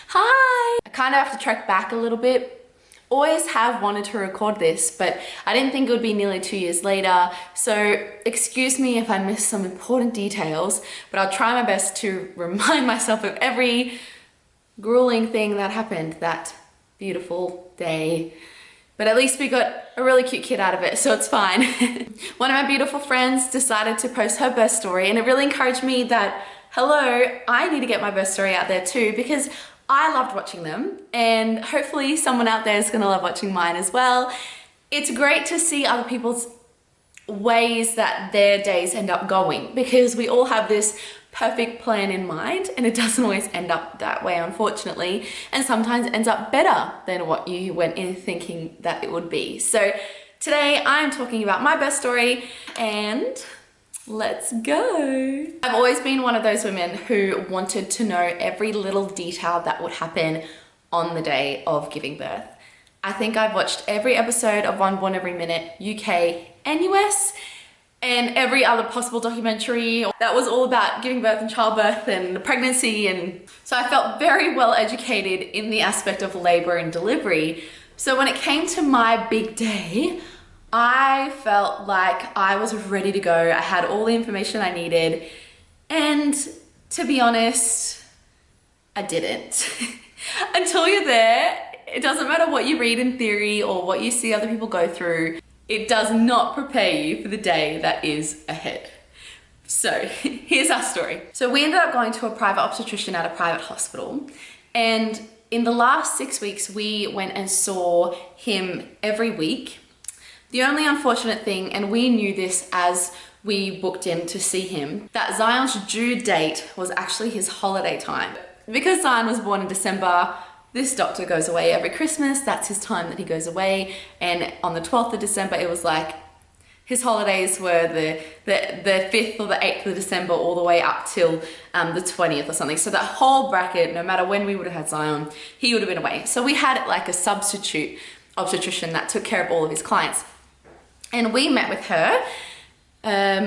Hi! I kind of have to track back a little bit. Always have wanted to record this, but I didn't think it would be nearly 2 years later. So excuse me if I missed some important details, but I'll try my best to remind myself of every grueling thing that happened that beautiful day. But at least we got a really cute kid out of it, so it's fine. One of my beautiful friends decided to post her birth story, and it really encouraged me that, hello, I need to get my birth story out there too, because I loved watching them, and hopefully someone out there is gonna love watching mine as well. It's great to see other people's ways that their days end up going, because we all have this perfect plan in mind and it doesn't always end up that way, unfortunately, and sometimes it ends up better than what you went in thinking that it would be. So today I'm talking about my birth story, and let's go. I've always been one of those women who wanted to know every little detail that would happen on the day of giving birth. I think I've watched every episode of One Born Every Minute, UK and US, and every other possible documentary that was all about giving birth and childbirth and pregnancy, and so I felt very well educated in the aspect of labor and delivery. So when it came to my big day, I felt like I was ready to go. I had all the information I needed, and to be honest, I didn't. Until you're there, it doesn't matter what you read in theory or what you see other people go through. It does not prepare you for the day that is ahead. So here's our story. So we ended up going to a private obstetrician at a private hospital, and in the last 6 weeks, we went and saw him every week. The only unfortunate thing, and we knew this as we booked in to see him, that Zion's due date was actually his holiday time. Because Zion was born in December, this doctor goes away every Christmas. That's his time that he goes away. And on the 12th of December, it was like his holidays were the 5th or the 8th of December all the way up till the 20th or something. So that whole bracket, no matter when we would have had Zion, he would have been away. So we had like a substitute obstetrician that took care of all of his clients. And we met with her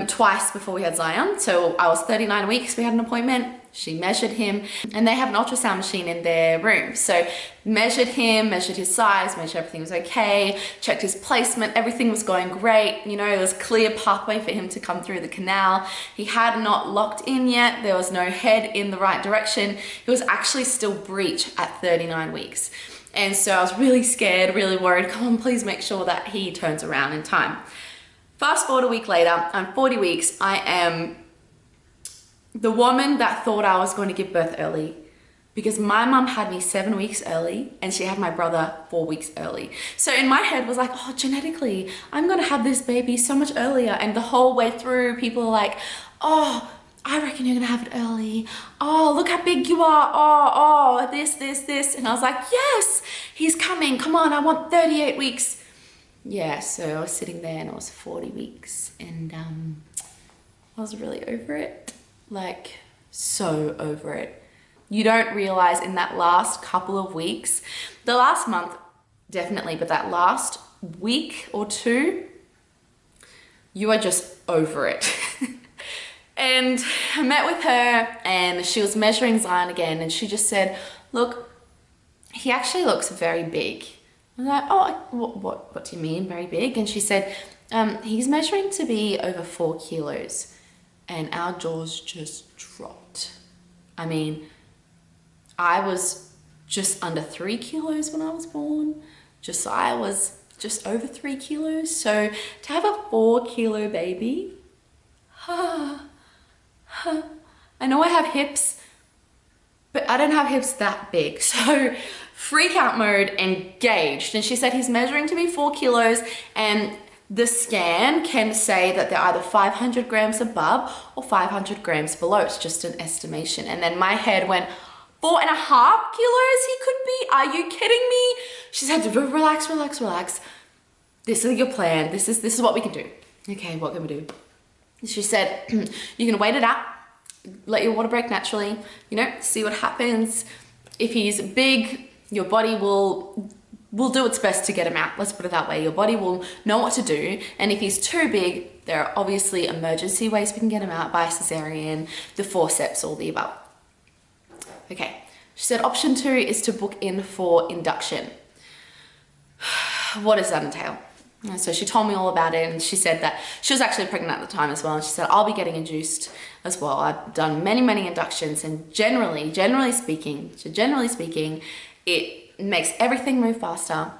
twice before we had Zion. So I was 39 weeks, we had an appointment. She measured him, and they have an ultrasound machine in their room. So measured him, measured his size, made sure everything was okay, checked his placement, everything was going great. You know, it was a clear pathway for him to come through the canal. He had not locked in yet. There was no head in the right direction. He was actually still breech at 39 weeks. And so I was really scared, really worried. Come on, please make sure that he turns around in time. Fast forward a week later, I'm 40 weeks. I am the woman that thought I was going to give birth early, because my mum had me 7 weeks early and she had my brother 4 weeks early. So in my head was like, oh, genetically, I'm going to have this baby so much earlier. And the whole way through, people are like, oh, I reckon you're going to have it early. Oh, look how big you are. Oh, this. And I was like, yes, he's coming. Come on, I want 38 weeks. Yeah, so I was sitting there and I was 40 weeks, and I was really over it. Like, so over it. You don't realize in that last couple of weeks, the last month definitely, but that last week or two, you are just over it. And I met with her, and she was measuring Zion again, and she just said, look, he actually looks very big. I was like, oh, what do you mean very big? And she said, he's measuring to be over 4 kilos. And our jaws just dropped. I mean, I was just under 3 kilos when I was born. Josiah was just over 3 kilos. So to have a 4 kilo baby, I know I have hips, but I don't have hips that big. So freak out mode, engaged. And she said he's measuring to be 4 kilos, and the scan can say that they're either 500 grams above or 500 grams below. It's just an estimation. And then my head went, 4.5 kilos he could be? Are you kidding me? She said, relax. This is your plan. This is what we can do. Okay, what can we do? She said, you can wait it out, let your water break naturally, you know, see what happens. If he's big, your body will do its best to get him out. Let's put it that way. Your body will know what to do. And if he's too big, there are obviously emergency ways we can get him out by cesarean, the forceps, all the above. Okay, She said option 2 is to book in for induction. What does that entail? And so she told me all about it, and she said that she was actually pregnant at the time as well. And she said, I'll be getting induced as well. I've done many, many inductions, and generally speaking, it makes everything move faster.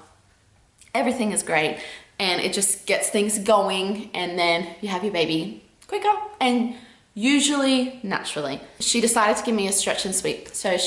Everything is great, and it just gets things going, and then you have your baby quicker and usually naturally. She decided to give me a stretch and sweep. So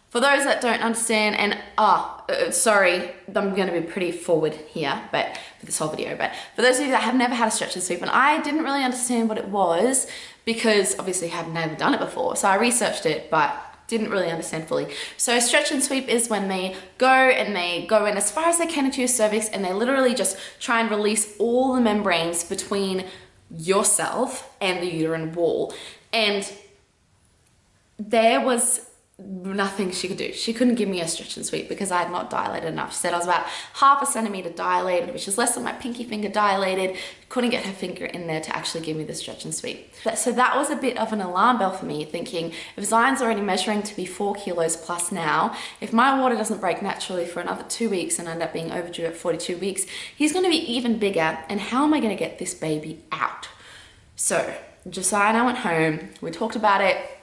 for those that don't understand, and sorry, I'm going to be pretty forward here, but for this whole video, but for those of you that have never had a stretch and sweep, and I didn't really understand what it was because obviously I've never done it before. So I researched it, but didn't really understand fully. So stretch and sweep is when they go in as far as they can into your cervix, and they literally just try and release all the membranes between yourself and the uterine wall. And there was nothing she could do. She couldn't give me a stretch and sweep because I had not dilated enough. She said I was about 1/2 centimeter dilated, which is less than my pinky finger dilated. Couldn't get her finger in there to actually give me the stretch and sweep. So that was a bit of an alarm bell for me, thinking if Zion's already measuring to be 4 kilos plus now, if my water doesn't break naturally for another 2 weeks and end up being overdue at 42 weeks, he's going to be even bigger. And how am I going to get this baby out? So Josiah and I went home, we talked about it,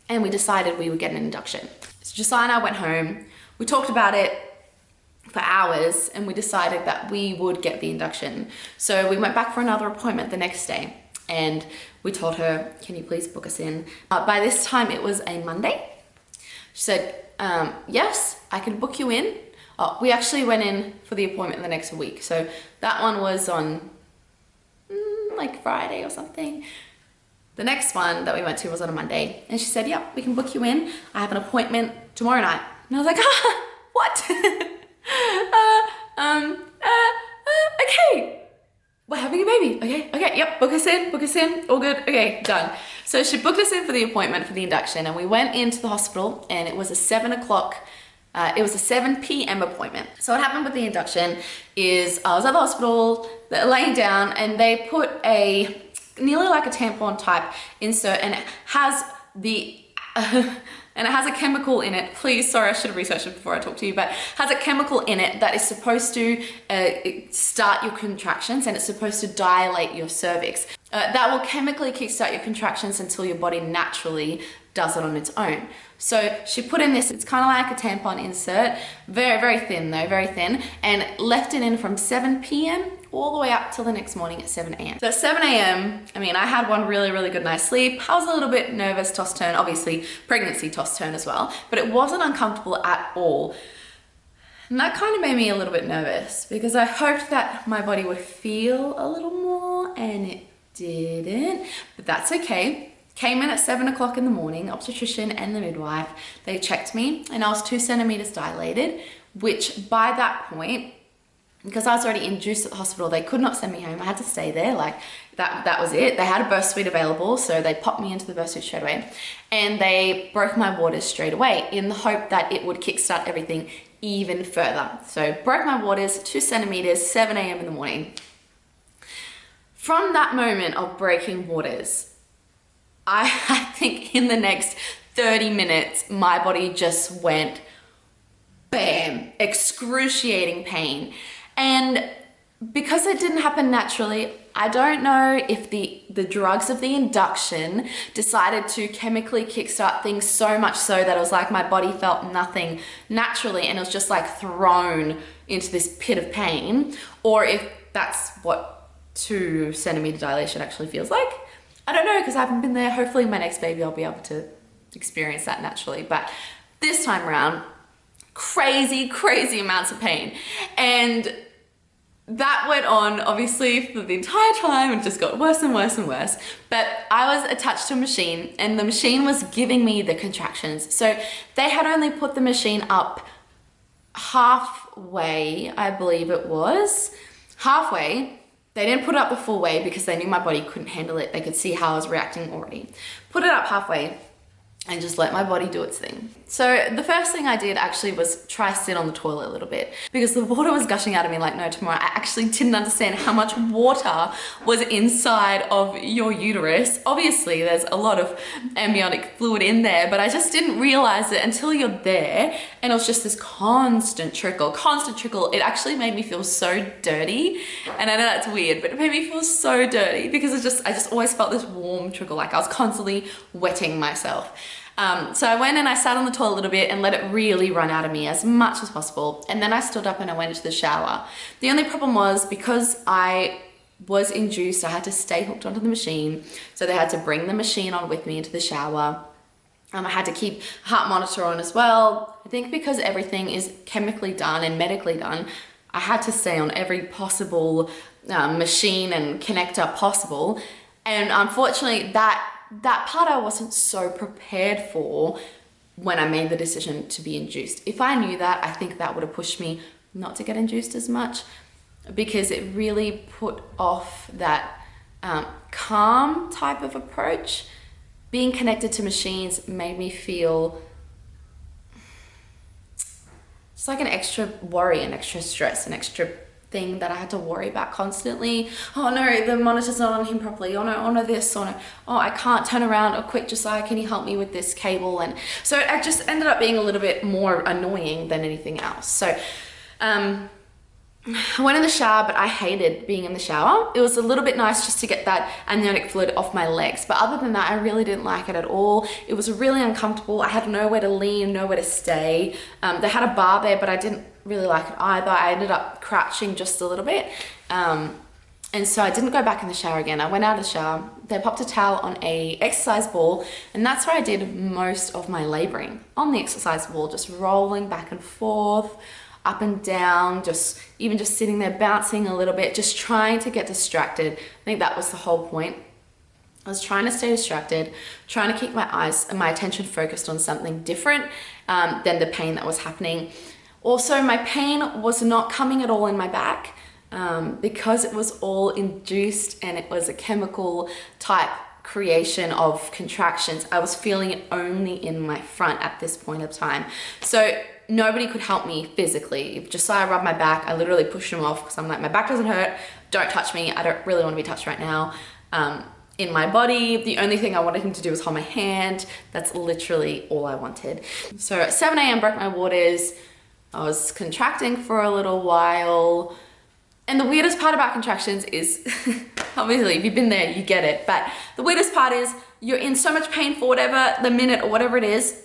and we decided we would get an induction. So Josiah and I went home, we talked about it for hours, and we decided that we would get the induction. So we went back for another appointment the next day, and we told her, can you please book us in? By this time it was a Monday. She said, yes, I can book you in. We actually went in for the appointment the next week. So that one was on like Friday or something. The next one that we went to was on a Monday, and she said, yep, we can book you in. I have an appointment tomorrow night. And I was like, what? Okay. We're having a baby. Okay, yep, book us in, all good, okay, done. So she booked us in for the appointment for the induction, and we went into the hospital, and it was a 7 p.m. appointment. So what happened with the induction is I was at the hospital, laying down, and they put nearly like a tampon type insert, and it has a chemical in it. Please, sorry, I should have researched it before I talked to you, but has a chemical in it that is supposed to start your contractions, and it's supposed to dilate your cervix. That will chemically kickstart your contractions until your body naturally does it on its own. So she put in this, it's kind of like a tampon insert, very, very thin though, very thin, and left it in from 7 p.m. all the way up till the next morning at 7 a.m. So at 7 a.m., I mean, I had one really, really good night's sleep. I was a little bit nervous, toss-turn, obviously pregnancy toss-turn as well, but it wasn't uncomfortable at all. And that kind of made me a little bit nervous because I hoped that my body would feel a little more, and it didn't, but that's okay. Came in at 7 o'clock in the morning, obstetrician and the midwife, they checked me, and I was 2 centimeters dilated, which by that point, because I was already induced at the hospital, they could not send me home. I had to stay there, like that was it. They had a birth suite available, so they popped me into the birth suite straight away, and they broke my waters straight away in the hope that it would kickstart everything even further. So broke my waters, 2 centimeters, 7 a.m. in the morning. From that moment of breaking waters, I think in the next 30 minutes, my body just went bam, excruciating pain. And because it didn't happen naturally, I don't know if the drugs of the induction decided to chemically kickstart things so much so that it was like my body felt nothing naturally, and it was just like thrown into this pit of pain, or if that's what 2 centimeter dilation actually feels like. I don't know, because I haven't been there. Hopefully my next baby I'll be able to experience that naturally. But this time around, crazy, crazy amounts of pain. And that went on obviously for the entire time, and just got worse and worse and worse. But I was attached to a machine, and the machine was giving me the contractions. So they had only put the machine up halfway, I believe it was. Halfway. They didn't put it up the full way because they knew my body couldn't handle it. They could see how I was reacting already. Put it up halfway, and just let my body do its thing. So the first thing I did actually was try sit on the toilet a little bit because the water was gushing out of me like no tomorrow. I actually didn't understand how much water was inside of your uterus. Obviously there's a lot of amniotic fluid in there, but I just didn't realize it until you're there, and it was just this constant trickle. It actually made me feel so dirty, and I know that's weird, but it made me feel so dirty because I just always felt this warm trickle, like I was constantly wetting myself. So I went and I sat on the toilet a little bit and let it really run out of me as much as possible. And then I stood up and I went into the shower. The only problem was because I was induced, I had to stay hooked onto the machine. So they had to bring the machine on with me into the shower. I had to keep a heart monitor on as well. I think because everything is chemically done and medically done, I had to stay on every possible machine and connector possible. And unfortunately that part I wasn't so prepared for when I made the decision to be induced. If I knew that, I think that would have pushed me not to get induced as much, because it really put off that calm type of approach. Being connected to machines made me feel just like an extra worry, an extra stress, an extra thing that I had to worry about constantly. Oh no, the monitor's not on him properly. Oh no, this, oh no, oh I can't turn around. Oh quick, Josiah, can you help me with this cable? And so it just ended up being a little bit more annoying than anything else. So I went in the shower, but I hated being in the shower. It was a little bit nice just to get that amniotic fluid off my legs. But other than that, I really didn't like it at all. It was really uncomfortable. I had nowhere to lean, nowhere to stay. They had a bar there, but I didn't really like it either. I ended up crouching just a little bit. And so I didn't go back in the shower again. I went out of the shower. They popped a towel on a exercise ball, and that's where I did most of my laboring, on the exercise ball, just rolling back and forth, up and down, even just sitting there bouncing a little bit, just trying to get distracted. I think that was the whole point. I was trying to stay distracted, trying to keep my eyes and my attention focused on something different than the pain that was happening. Also, my pain was not coming at all in my back because it was all induced and it was a chemical type creation of contractions. I was feeling it only in my front at this point of time. So nobody could help me physically. If Josiah rubbed my back, I literally pushed him off because I'm like, my back doesn't hurt, don't touch me, I don't really want to be touched right now. In my body, the only thing I wanted him to do was hold my hand. That's literally all I wanted. So at 7 a.m. broke my waters. I was contracting for a little while. And the weirdest part about contractions is, obviously if you've been there, you get it. But the weirdest part is you're in so much pain for whatever, the minute or whatever it is.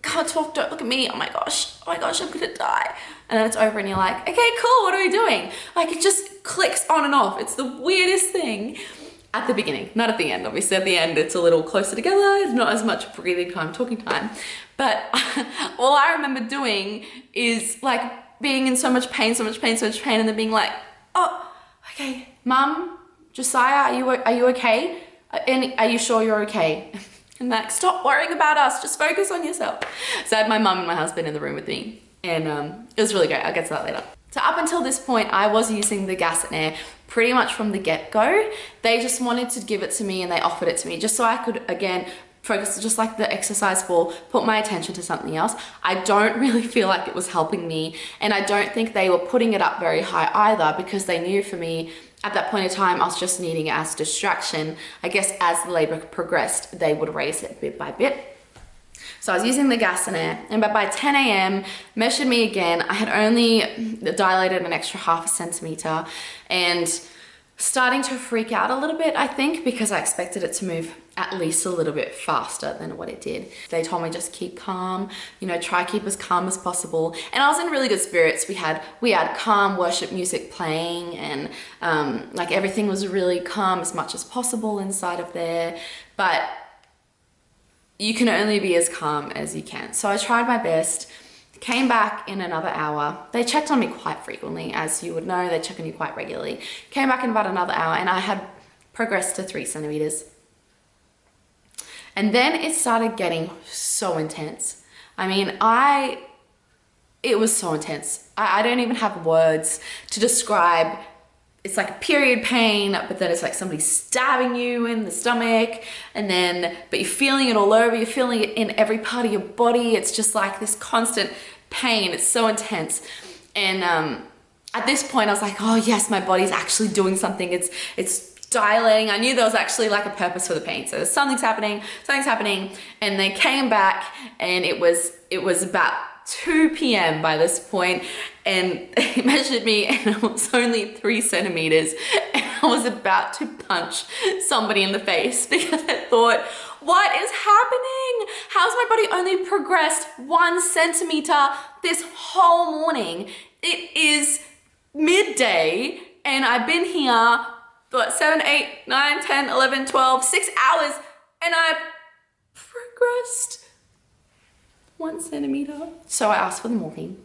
Can't talk, don't look at me, oh my gosh, I'm gonna die. And then it's over and you're like, okay, cool, what are we doing? Like it just clicks on and off. It's the weirdest thing at the beginning, not at the end. Obviously at the end, it's a little closer together. It's not as much breathing time, talking time. But all I remember doing is like being in so much pain, and then being like, oh, okay, Mum, Josiah, are you okay? And are you sure you're okay? And like, stop worrying about us, just focus on yourself. So I had my mum and my husband in the room with me, and it was really great. I'll get to that later. So up until this point, I was using the gas and air pretty much from the get-go. They just wanted to give it to me and they offered it to me just so I could, again, focus, just like the exercise ball, put my attention to something else. I don't really feel like it was helping me, and I don't think they were putting it up very high either, because they knew for me at that point in time I was just needing it as distraction. I guess as the labor progressed, they would raise it bit by bit. So I was using the gas and air, and by 10 a.m. measured me again. I had only dilated an extra ½ centimeter and starting to freak out a little bit, I think, because I expected it to move at least a little bit faster than what it did. They told me just keep calm, you know, try keep as calm as possible. And I was in really good spirits. We had calm worship music playing, and like everything was really calm as much as possible inside of there. But you can only be as calm as you can. So I tried my best. Came back in another hour. They checked on me quite frequently, as you would know, they check on you quite regularly. Came back in about another hour and I had progressed to 3 centimeters. And then it started getting so intense. I mean, it was so intense. I don't even have words to describe it's like a period pain, but then it's like somebody stabbing you in the stomach, and then, but you're feeling it all over, you're feeling it in every part of your body. It's just like this constant pain. It's so intense. And at this point I was like, oh yes, my body's actually doing something. It's dilating. I knew there was actually like a purpose for the pain. So something's happening. And they came back, and it was about 2 p.m. by this point, and they measured me, and it was only 3 centimeters, and I was about to punch somebody in the face because I thought, what is happening? How's my body only progressed 1 centimeter this whole morning? It is midday, and I've been here for 7, 8, 9, 10, 11, 12, 6 hours, and I've progressed 1 centimeter. So I asked for the morphine,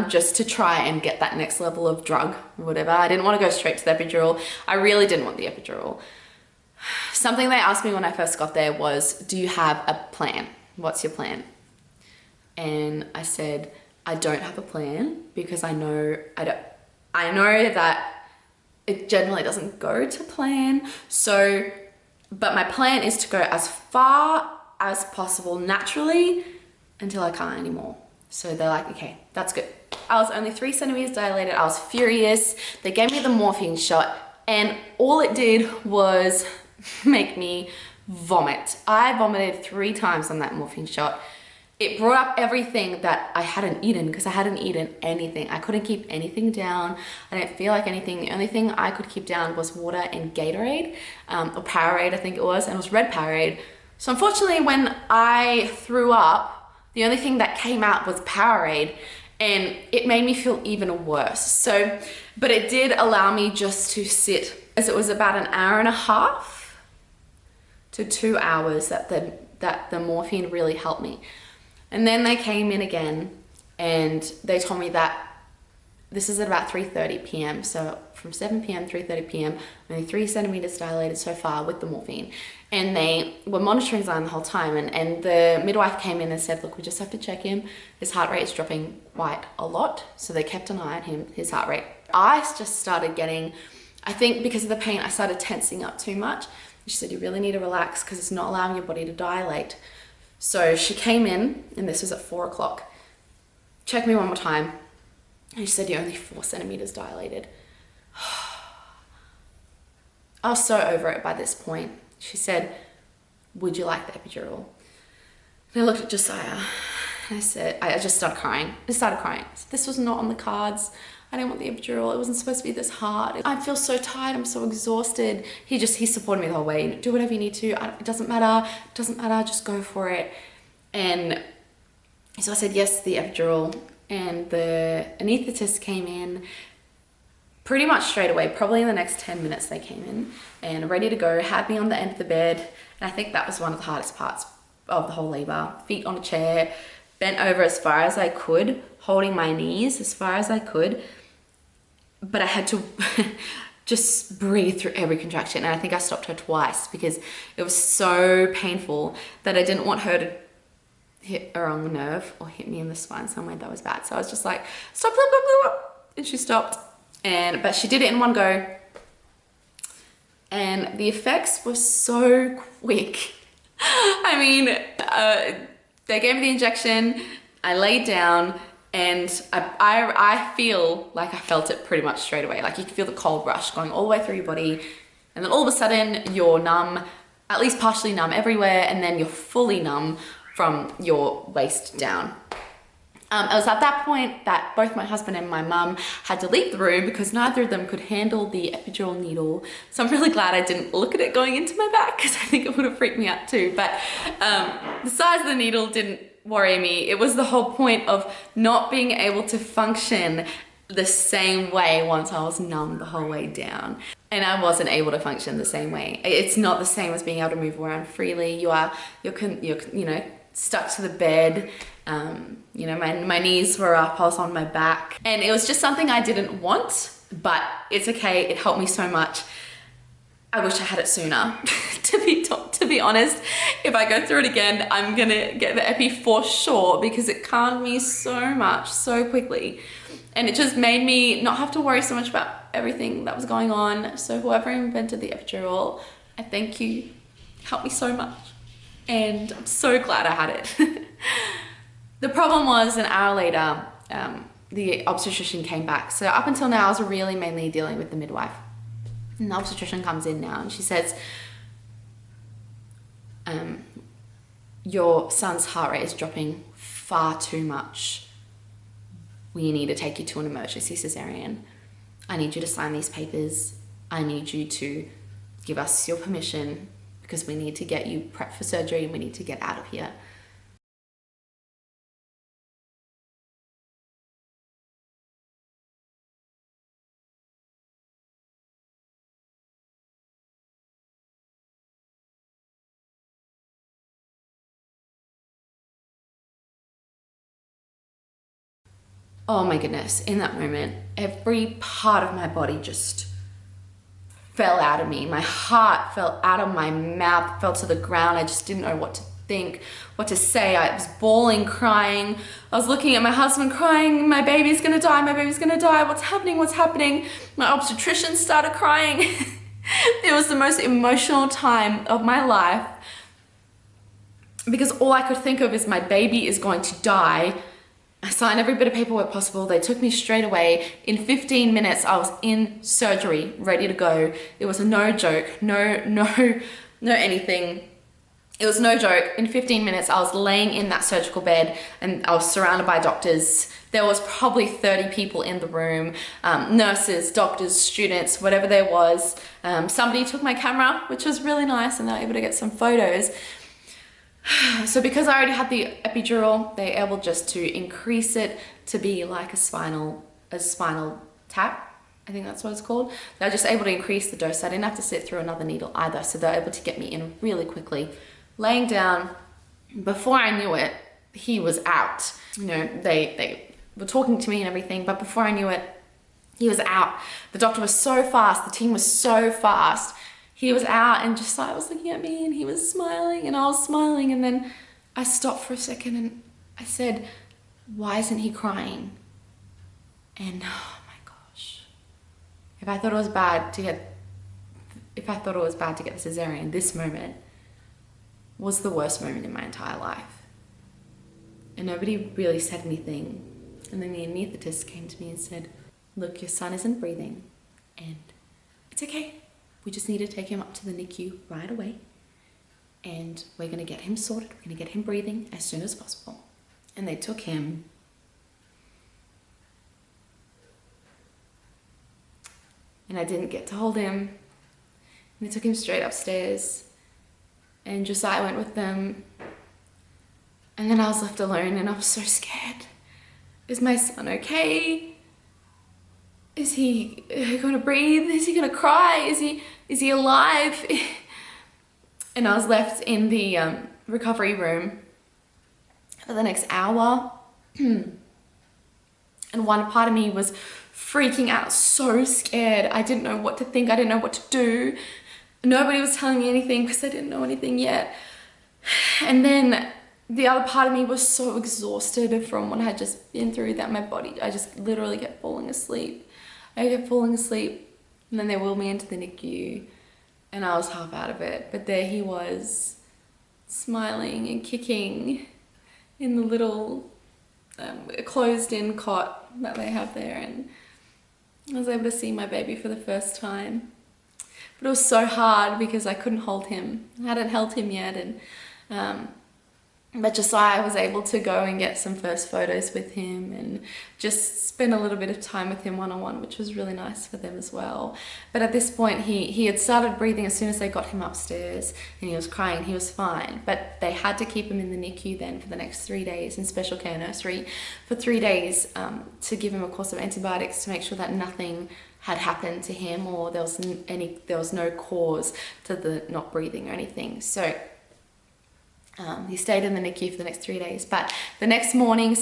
just to try and get that next level of drug or whatever. I didn't want to go straight to the epidural. I really didn't want the epidural. Something they asked me when I first got there was, do you have a plan? What's your plan? And I said, I don't have a plan, because I know that it generally doesn't go to plan. So, but my plan is to go as far as possible naturally until I can't anymore. So they're like, okay, that's good. I was only 3 centimeters dilated. I was furious. They gave me the morphine shot, and all it did was make me vomit. I vomited 3 times on that morphine shot. It brought up everything that I hadn't eaten, because I hadn't eaten anything. I couldn't keep anything down. I didn't feel like anything. The only thing I could keep down was water and Gatorade, or Powerade, I think it was, and it was red Powerade. So unfortunately, when I threw up, the only thing that came out was Powerade, and it made me feel even worse. So, but it did allow me just to sit, as it was about an hour and a half to 2 hours that the morphine really helped me. And then they came in again, and they told me that this is at about 3:30 p.m. So from 7 p.m. 3:30 p.m. only 3 centimeters dilated so far with the morphine. And they were monitoring Zion the whole time, and the midwife came in and said, look, we just have to check him. His heart rate is dropping quite a lot. So they kept an eye on him, his heart rate. I just started getting, I think because of the pain, I started tensing up too much. She said, you really need to relax, because it's not allowing your body to dilate. So she came in, and this was at 4 o'clock. Check me one more time. And she said, you're only 4 centimeters dilated. I was so over it by this point. She said, would you like the epidural? And I looked at Josiah, and I said, I just started crying. I said, this was not on the cards. I didn't want the epidural. It wasn't supposed to be this hard. I feel so tired. I'm so exhausted. He supported me the whole way. Do whatever you need to. It doesn't matter. It doesn't matter. Just go for it. And so I said yes to the epidural, and the anaesthetist came in pretty much straight away. Probably in the next 10 minutes they came in and ready to go, had me on the end of the bed. And I think that was one of the hardest parts of the whole labor. Feet on a chair, bent over as far as I could, holding my knees as far as I could. But I had to just breathe through every contraction. And I think I stopped her twice because it was so painful that I didn't want her to hit a wrong nerve or hit me in the spine somewhere that was bad. So I was just like, stop, stop, stop, stop. And she stopped. But she did it in one go. And the effects were so quick. I mean, they gave me the injection, I laid down, and I feel like I felt it pretty much straight away. Like you can feel the cold rush going all the way through your body, and then all of a sudden you're numb, at least partially numb everywhere, and then you're fully numb from your waist down. It was at that point that both my husband and my mum had to leave the room because neither of them could handle the epidural needle. So I'm really glad I didn't look at it going into my back because I think it would have freaked me out too. But the size of the needle didn't worry me. It was the whole point of not being able to function the same way once I was numb the whole way down. And I wasn't able to function the same way. It's not the same as being able to move around freely. You're you know, stuck to the bed. You know, my knees were up, I was on my back, and it was just something I didn't want, but it's okay. It helped me so much. I wish I had it sooner. to be honest, if I go through it again, I'm gonna get the epi for sure because it calmed me so much, so quickly. And it just made me not have to worry so much about everything that was going on. So whoever invented the epidural, I thank you. Helped me so much. And I'm so glad I had it. The problem was an hour later, the obstetrician came back. So up until now, I was really mainly dealing with the midwife. And the obstetrician comes in now and she says, your son's heart rate is dropping far too much. We need to take you to an emergency cesarean. I need you to sign these papers. I need you to give us your permission because we need to get you prepped for surgery and we need to get out of here. Oh my goodness, in that moment, every part of my body just fell out of me. My heart fell out of my mouth, fell to the ground. I just didn't know what to think, what to say. I was bawling, crying. I was looking at my husband crying, my baby's gonna die, my baby's gonna die. What's happening, what's happening? My obstetrician started crying. It was the most emotional time of my life because all I could think of is my baby is going to die. I signed every bit of paperwork possible. They took me straight away. In 15 minutes, I was in surgery, ready to go. It was a no joke, no anything. It was no joke. In 15 minutes, I was laying in that surgical bed and I was surrounded by doctors. There was probably 30 people in the room, nurses, doctors, students, whatever there was. Somebody took my camera, which was really nice, and they were able to get some photos. So because I already had the epidural, they were able just to increase it to be like a spinal tap. I think that's what it's called. They were just able to increase the dose. I didn't have to sit through another needle either. So they were able to get me in really quickly. Laying down, before I knew it, he was out. You know, they were talking to me and everything, but before I knew it, he was out. The doctor was so fast, the team was so fast. He was out and just like was looking at me and he was smiling and I was smiling, and then I stopped for a second and I said, why isn't he crying? And oh my gosh, if I thought it was bad to get the cesarean, this moment was the worst moment in my entire life. And nobody really said anything. And then the anaesthetist came to me and said, look, your son isn't breathing and it's okay. We just need to take him up to the NICU right away and we're gonna get him sorted. We're gonna get him breathing as soon as possible. And they took him. And I didn't get to hold him. And they took him straight upstairs and Josiah went with them. And then I was left alone and I was so scared. Is my son okay? Is he gonna breathe? Is he gonna cry? Is he alive? And I was left in the recovery room for the next hour. And one part of me was freaking out, so scared. I didn't know what to think. I didn't know what to do. Nobody was telling me anything because I didn't know anything yet. And then the other part of me was so exhausted from what I had just been through that my body, I just literally kept falling asleep. I kept falling asleep, and then they wheeled me into the NICU and I was half out of it. But there he was, smiling and kicking in the little closed-in cot that they have there, and I was able to see my baby for the first time. But it was so hard because I couldn't hold him. I hadn't held him yet, and but Josiah was able to go and get some first photos with him and just spend a little bit of time with him one-on-one, which was really nice for them as well. But at this point, he had started breathing as soon as they got him upstairs, and he was crying. He was fine, but they had to keep him in the NICU then for the next 3 days in special care nursery for 3 days to give him a course of antibiotics to make sure that nothing had happened to him or there was no cause to the not breathing or anything. So he stayed in the NICU for the next 3 days. But the next morning,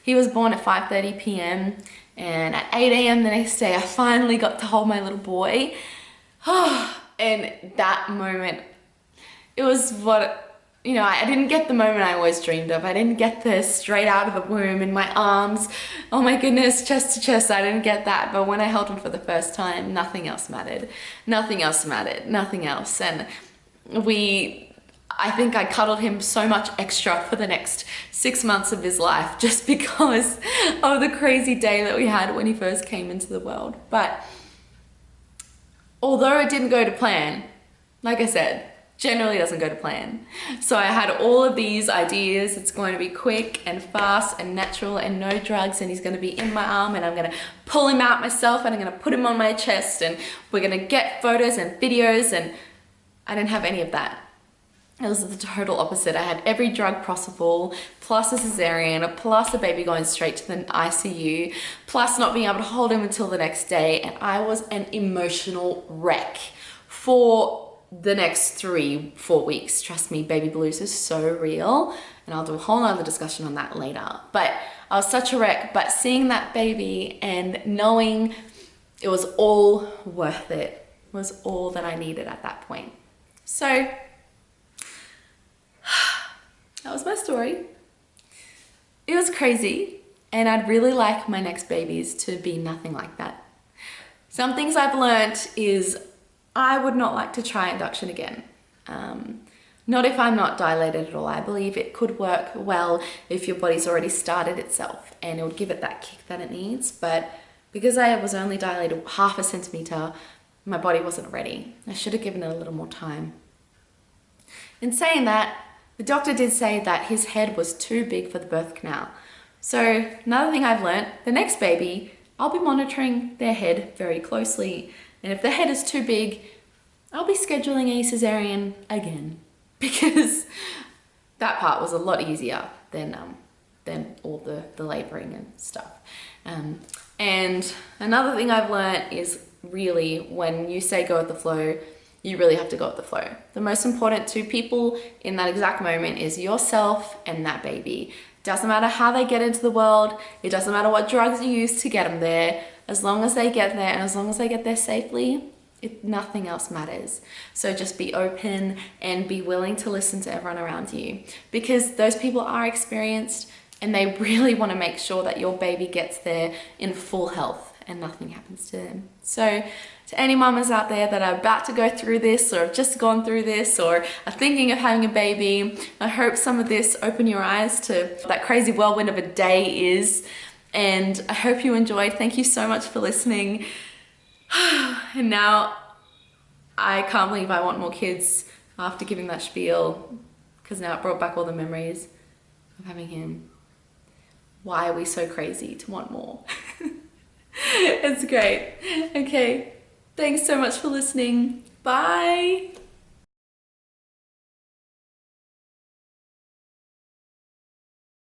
he was born at 5:30 p.m. and at 8 a.m. the next day, I finally got to hold my little boy. And that moment, it was what you know, I didn't get the moment I always dreamed of. I didn't get the straight out of the womb in my arms. Oh my goodness, chest to chest. I didn't get that. But when I held him for the first time, nothing else mattered. Nothing else mattered. Nothing else. And I think I cuddled him so much extra for the next 6 months of his life just because of the crazy day that we had when he first came into the world. But although it didn't go to plan, like I said, generally doesn't go to plan. So I had all of these ideas. It's going to be quick and fast and natural and no drugs, and he's going to be in my arm and I'm going to pull him out myself and I'm going to put him on my chest and we're going to get photos and videos, and I didn't have any of that. It was the total opposite. I had every drug possible, plus a cesarean, plus a baby going straight to the ICU, plus not being able to hold him until the next day, and I was an emotional wreck for the next 3-4 weeks. Trust me, baby blues is so real, and I'll do a whole nother discussion on that later. But I was such a wreck, but seeing that baby and knowing it was all worth it was all that I needed at that point. So that was my story. It was crazy, and I'd really like my next babies to be nothing like that. Some things I've learned is I would not like to try induction again. Not if I'm not dilated at all. I believe it could work well if your body's already started itself and it would give it that kick that it needs. But because I was only dilated 0.5 centimeter, my body wasn't ready. I should have given it a little more time. In saying that, the doctor did say that his head was too big for the birth canal. So another thing I've learned, the next baby, I'll be monitoring their head very closely. And if the head is too big, I'll be scheduling a cesarean again, because that part was a lot easier than all the laboring and stuff. And another thing I've learned is really when you say go with the flow, you really have to go with the flow. The most important two people in that exact moment is yourself and that baby. Doesn't matter how they get into the world. It doesn't matter what drugs you use to get them there. As long as they get there and as long as they get there safely, nothing else matters. So just be open and be willing to listen to everyone around you, because those people are experienced and they really want to make sure that your baby gets there in full health and nothing happens to them. So to any mamas out there that are about to go through this or have just gone through this or are thinking of having a baby, I hope some of this opened your eyes to that crazy whirlwind of a day is. And I hope you enjoyed. Thank you so much for listening. And now I can't believe I want more kids after giving that spiel, because now it brought back all the memories of having him. Why are we so crazy to want more? It's great. Okay, thanks so much for listening. Bye.